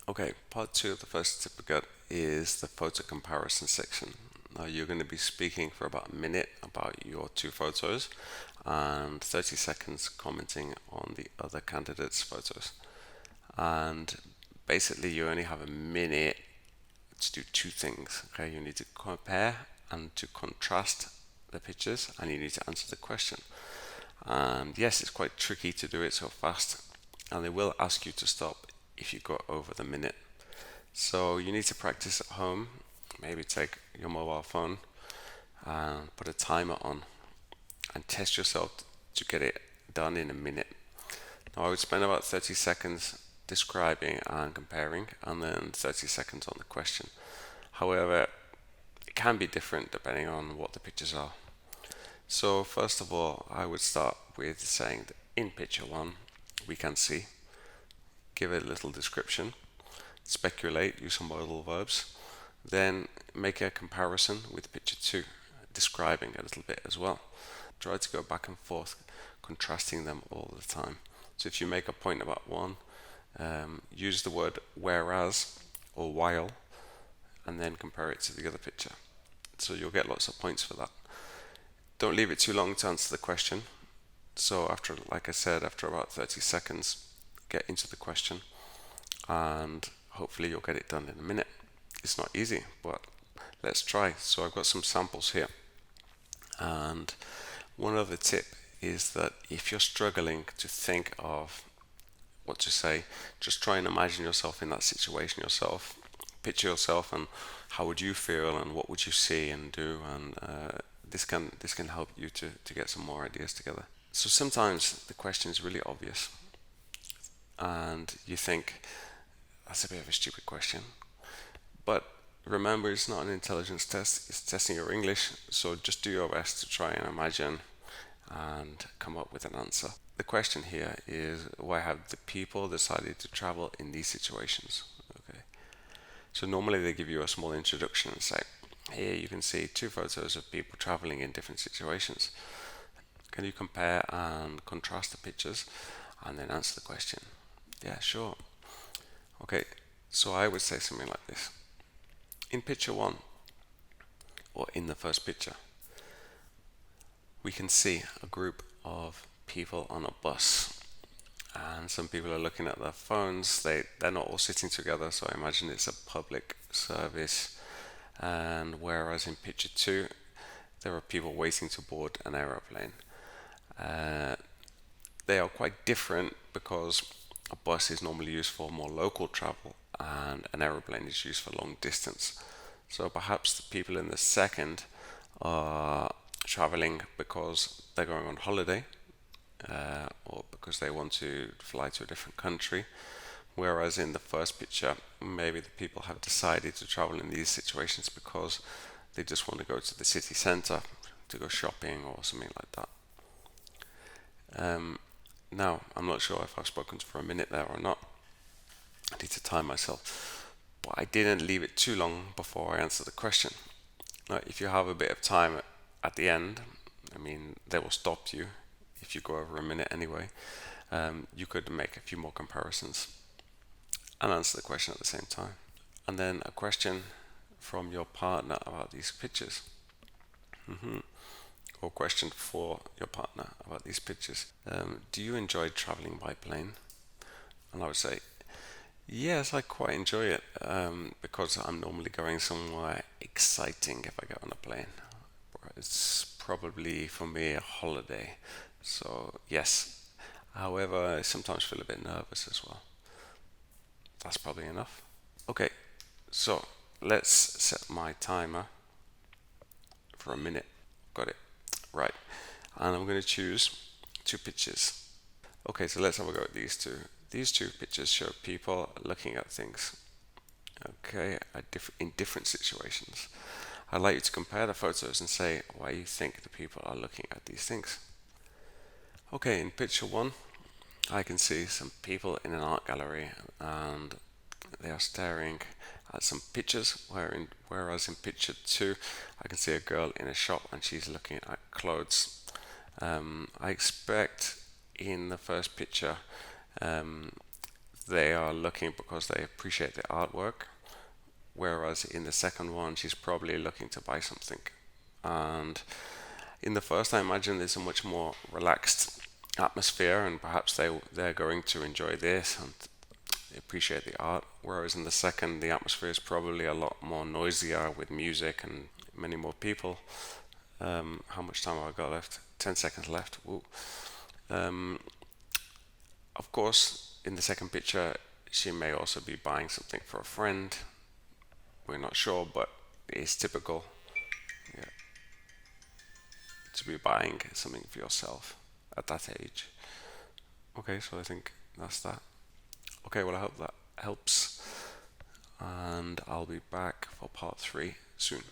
Okay, part two of the first tip we got is the photo comparison section. Now you're going to be speaking for about a minute about your two photos and 30 seconds commenting on the other candidates' photos. And basically, you only have a minute to do two things. Okay, you need to compare and to contrast the pictures, and you need to answer the question. And yes, it's quite tricky to do it so fast, and they will ask you to stop if you go over the minute. So you need to practice at home. Maybe take your mobile phone and put a timer on and test yourself to get it done in a minute. Now, I would spend about 30 seconds describing and comparing, and then 30 seconds on the question. However, it can be different depending on what the pictures are. So, first of all, I would start with saying that in picture one, we can see, give it a little description, speculate, use some modal verbs, then make a comparison with picture two, describing a little bit as well. Try to go back and forth, contrasting them all the time. So if you make a point about one, use the word whereas or while, and then compare it to the other picture. So you'll get lots of points for that. Don't leave it too long to answer the question. So after, like I said, after about 30 seconds, get into the question, and hopefully you'll get it done in a minute. It's not easy, but let's try. So I've got some samples here. And one other tip is that if you're struggling to think of what to say, just try and imagine yourself in that situation yourself. Picture yourself and how would you feel and what would you see and do, and this can help you to get some more ideas together. So sometimes the question is really obvious and you think that's a bit of a stupid question, but remember, it's not an intelligence test, it's testing your English, so just do your best to try and imagine and come up with an answer. The question here is, why have the people decided to travel in these situations? Okay. So normally they give you a small introduction and say, here you can see two photos of people traveling in different situations. Can you compare and contrast the pictures and then answer the question? Yeah, sure. Okay, so I would say something like this. In picture one, or in the first picture, we can see a group of people on a bus, and some people are looking at their phones. They're not all sitting together, so I imagine it's a public service. And whereas in picture two, there are people waiting to board an aeroplane. Uh, they are quite different because a bus is normally used for more local travel and an aeroplane is used for long distance. So perhaps the people in the second are traveling because they're going on holiday, or because they want to fly to a different country. Whereas in the first picture, maybe the people have decided to travel in these situations because they just want to go to the city center to go shopping or something like that. Now, I'm not sure if I've spoken for a minute there or not. I need to time myself. But I didn't leave it too long before I answer the question. Now, if you have a bit of time at the end, I mean, they will stop you if you go over a minute anyway. You could make a few more comparisons and answer the question at the same time. And then a question from your partner about these pictures. Or question for your partner about these pictures. Do you enjoy traveling by plane? And I would say, yes, I quite enjoy it, because I'm normally going somewhere exciting if I get on a plane. It's probably for me a holiday. So, yes. However, I sometimes feel a bit nervous as well. That's probably enough. Okay, so let's set my timer for a minute. Got it. Right. And I'm going to choose two pictures. Okay, so let's have a go at these two. These two pictures show people looking at things, okay, in different situations. I'd like you to compare the photos and say why you think the people are looking at these things. Okay, in picture one, I can see some people in an art gallery and they are staring at some pictures, whereas in picture two, I can see a girl in a shop and she's looking at clothes. I expect in the first picture, they are looking because they appreciate the artwork, whereas in the second one, she's probably looking to buy something. And in the first, I imagine there's a much more relaxed atmosphere, and perhaps they're going to enjoy this and appreciate the art. Whereas in the second, the atmosphere is probably a lot more noisier with music and many more people. How much time have I got left? 10 seconds left. Ooh. Of course, in the second picture, she may also be buying something for a friend. We're not sure, but it is typical, yeah, to be buying something for yourself at that age. Okay, so I think that's that. Okay, well, I hope that helps, and I'll be back for part 3 soon.